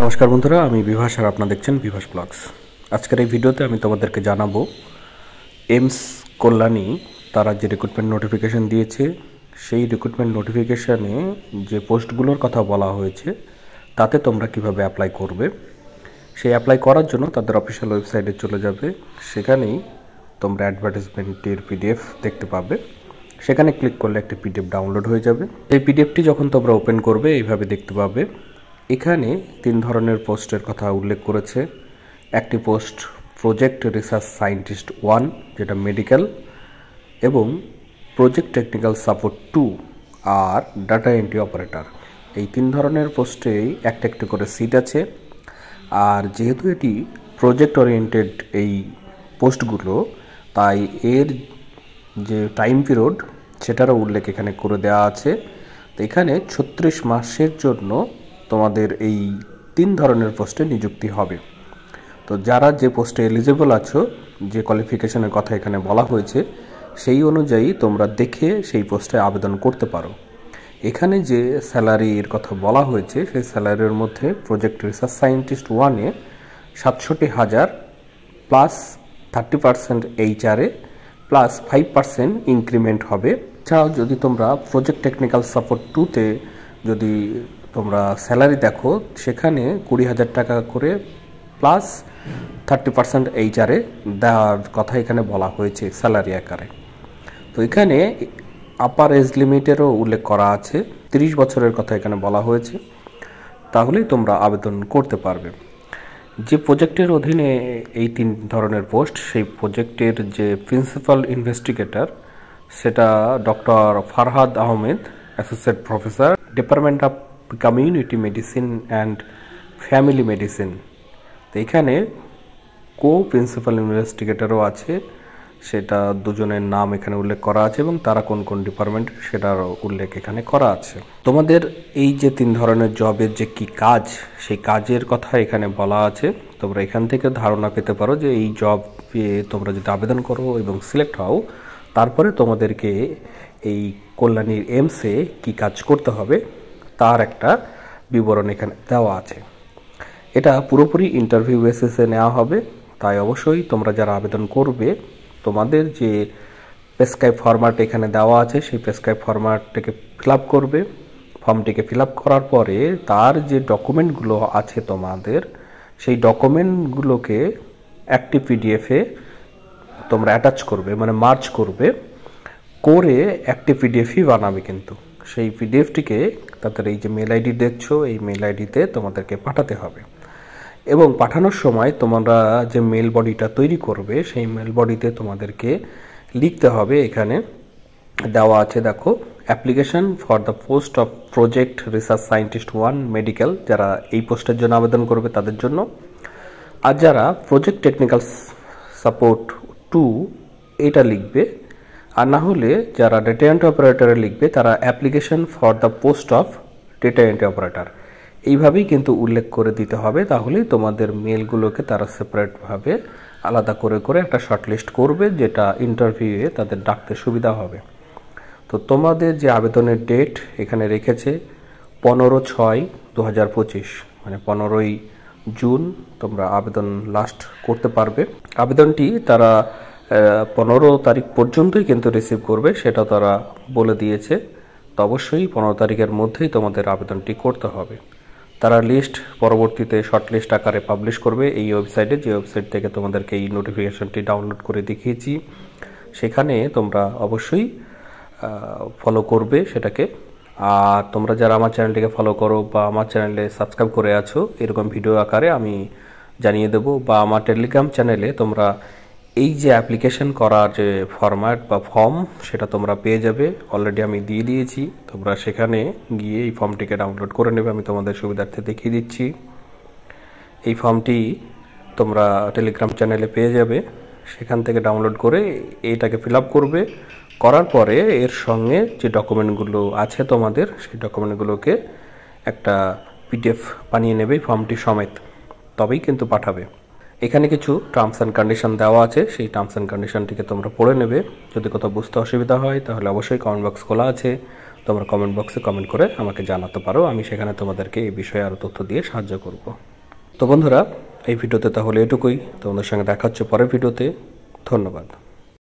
নমস্কার বন্ধুরা, আমি বিভাস আর আপনারা দেখছেন বিভাস ব্লগস। আজকের এই ভিডিওতে আমি তোমাদেরকে জানাবো এইমস কল্যাণী তারা যে রিক্রুটমেন্ট নোটিফিকেশন দিয়েছে, সেই রিক্রুটমেন্ট নোটিফিকেশানে যে পোস্টগুলোর কথা বলা হয়েছে তাতে তোমরা কিভাবে অ্যাপ্লাই করবে। সেই অ্যাপ্লাই করার জন্য তাদের অফিসিয়াল ওয়েবসাইটে চলে যাবে, সেখানেই তোমরা অ্যাডভার্টাইজমেন্টের পিডিএফ দেখতে পাবে। সেখানে ক্লিক করলে একটি পিডিএফ ডাউনলোড হয়ে যাবে। এই পিডিএফটি যখন তোমরা ওপেন করবে এইভাবে দেখতে পাবে। এখানে তিন ধরনের পোস্টের কথা উল্লেখ করেছে। একটি পোস্ট প্রজেক্ট রিসার্চ সায়েন্টিস্ট 1 যেটা মেডিকেল, এবং প্রজেক্ট টেকনিক্যাল সাপোর্ট 2 আর ডাটা এন্ট্রি অপারেটর। এই তিন ধরনের পোস্টেই একটা একটা করে সিট আছে। আর যেহেতু এটি প্রজেক্ট ওরিয়েন্টেড এই পোস্টগুলো, তাই এর যে টাইম পিরিয়ড সেটারও উল্লেখ এখানে করে দেওয়া আছে। তো এখানে 36 মাসের জন্য তোমাদের এই তিন ধরনের পোস্টে নিযুক্তি হবে। তো যারা যে পোস্টে এলিজিবল আছো, যে কোয়ালিফিকেশনের কথা এখানে বলা হয়েছে, সেই অনুযায়ী তোমরা দেখে সেই পোস্টে আবেদন করতে পারো। এখানে যে স্যালারির কথা বলা হয়েছে, সেই স্যালারির মধ্যে প্রজেক্ট রিসার্চ সায়েন্টিস্ট 1-এ 67,000 প্লাস 30% এইচআরএ প্লাস 5% ইনক্রিমেন্ট হবে। এছাড়াও যদি তোমরা প্রজেক্ট টেকনিক্যাল সাপোর্ট 2-তে যদি তোমরা স্যালারি দেখো, সেখানে 20,000 টাকা করে প্লাস 30% এইচআরএ দেওয়ার কথা এখানে বলা হয়েছে স্যালারি আকারে। তো এখানে আপার এজ লিমিটেরও উল্লেখ করা আছে, 30 বছরের কথা এখানে বলা হয়েছে। তাহলেই তোমরা আবেদন করতে পারবে। যে প্রজেক্টের অধীনে এই তিন ধরনের পোস্ট, সেই প্রজেক্টের যে প্রিন্সিপাল ইনভেস্টিগেটর সেটা doctor Farhad Ahmed, associate professor, department of community medicine and family medicine. তো এখানে কো প্রিন্সিপাল ইনভেস্টিগেটরও আছে, সেটা দুজনের নাম এখানে উল্লেখ করা আছে এবং তারা কোন কোন ডিপার্টমেন্ট সেটার উল্লেখ এখানে করা আছে। তোমাদের এই যে তিন ধরনের জবের যে কি কাজ, সেই কাজের কথা এখানে বলা আছে। তোমরা এখান থেকে ধারণা পেতে পারো যে এই জবে তোমরা যদি আবেদন করো এবং সিলেক্ট হও, তারপরে তোমাদেরকে এই কল্যাণীর এইমসে কি কাজ করতে হবে তার একটা বিবরণ এখানে দেওয়া আছে। এটা পুরোপুরি ইন্টারভিউ বেসিসে নেওয়া হবে। তাই অবশ্যই তোমরা যারা আবেদন করবে, তোমাদের যে প্রেসক্রাইব ফরম্যাট এখানে দেওয়া আছে, সেই প্রেসক্রাইব ফরম্যাটটাকে ফিল আপ করবে। ফর্মটিকে ফিল আপ করার পরে তার যে ডকুমেন্টগুলো আছে তোমাদের, সেই ডকুমেন্টগুলোকে একটি পিডিএফে তোমরা অ্যাটাচ করবে, মানে মার্জ করবে, করে একটি পিডিএফই বানাবে। কিন্তু সেই পিডিএফটিকে তাদের এই যে মেল আইডি দেখছো, এই মেল আইডিতে তোমাদেরকে পাঠাতে হবে। এবং পাঠানোর সময় তোমরা যে মেল বডিটা তৈরি করবে, সেই মেল বডিতে তোমাদেরকে লিখতে হবে, এখানে দেওয়া আছে দেখো, application for the post of project research scientist 1 medical, যারা এই পোস্টের জন্য আবেদন করবে তাদের জন্য। আর যারা প্রজেক্ট টেকনিক্যাল সাপোর্ট 2 এটা লিখবে, আর না হলে যারা ডেটা এন্ট্রি অপারেটরে লিখবে, তারা application for the post of data entry operator এইভাবেই কিন্তু উল্লেখ করে দিতে হবে। তাহলেই তোমাদের মেলগুলোকে তারা সেপারেটভাবে আলাদা করে করে একটা শর্টলিস্ট করবে, যেটা ইন্টারভিউয়ে তাদের ডাকতে সুবিধা হবে। তো তোমাদের যে আবেদনের ডেট এখানে রেখেছে 15/6/2025, মানে 15ই জুন তোমরা আবেদন লাস্ট করতে পারবে। আবেদনটি তারা 15 তারিখ পর্যন্তই কিন্তু রিসিভ করবে, সেটা তারা বলে দিয়েছে। তো অবশ্যই 15 তারিখের মধ্যেই তোমাদের আবেদনটি করতে হবে। তারা লিস্ট পরবর্তীতে শর্ট লিস্ট আকারে পাবলিশ করবে এই ওয়েবসাইটে, যে ওয়েবসাইট থেকে তোমাদেরকে এই নোটিফিকেশনটি ডাউনলোড করে দেখিয়েছি। সেখানে তোমরা অবশ্যই ফলো করবে সেটাকে। আর তোমরা যারা আমার চ্যানেলটিকে ফলো করো বা আমার চ্যানেলে সাবস্ক্রাইব করে আছো, এরকম ভিডিও আকারে আমি জানিয়ে দেবো। বা আমার টেলিগ্রাম চ্যানেলে তোমরা এই যে অ্যাপ্লিকেশন করার যে ফরম্যাট বা ফর্ম, সেটা তোমরা পেয়ে যাবে। অলরেডি আমি দিয়ে দিয়েছি, তোমরা সেখানে গিয়ে এই ফর্মটিকে ডাউনলোড করে নেবে। আমি তোমাদের সুবিধার্থে দেখিয়ে দিচ্ছি। এই ফর্মটি তোমরা টেলিগ্রাম চ্যানেলে পেয়ে যাবে, সেখান থেকে ডাউনলোড করে এইটাকে ফিল আপ করবে। করার পরে এর সঙ্গে যে ডকুমেন্টগুলো আছে তোমাদের, সেই ডকুমেন্টগুলোকে একটা পিডিএফ বানিয়ে নেবে ফর্মটি সমেত, তবেই কিন্তু পাঠাবে। এখানে কিছু টার্মস অ্যান্ড কন্ডিশন দেওয়া আছে, সেই টার্মস অ্যান্ড কন্ডিশনটিকে তোমরা পড়ে নেবে। যদি কোথাও বুঝতে অসুবিধা হয় তাহলে অবশ্যই কমেন্ট বক্স খোলা আছে, তোমরা কমেন্ট বক্সে কমেন্ট করে আমাকে জানাতে পারো। আমি সেখানে তোমাদেরকে এই বিষয়ে আরও তথ্য দিয়ে সাহায্য করব। তো বন্ধুরা, এই ভিডিওতে তাহলে এটুকুই। তোমাদের সঙ্গে দেখা হচ্ছে পরের ভিডিওতে। ধন্যবাদ।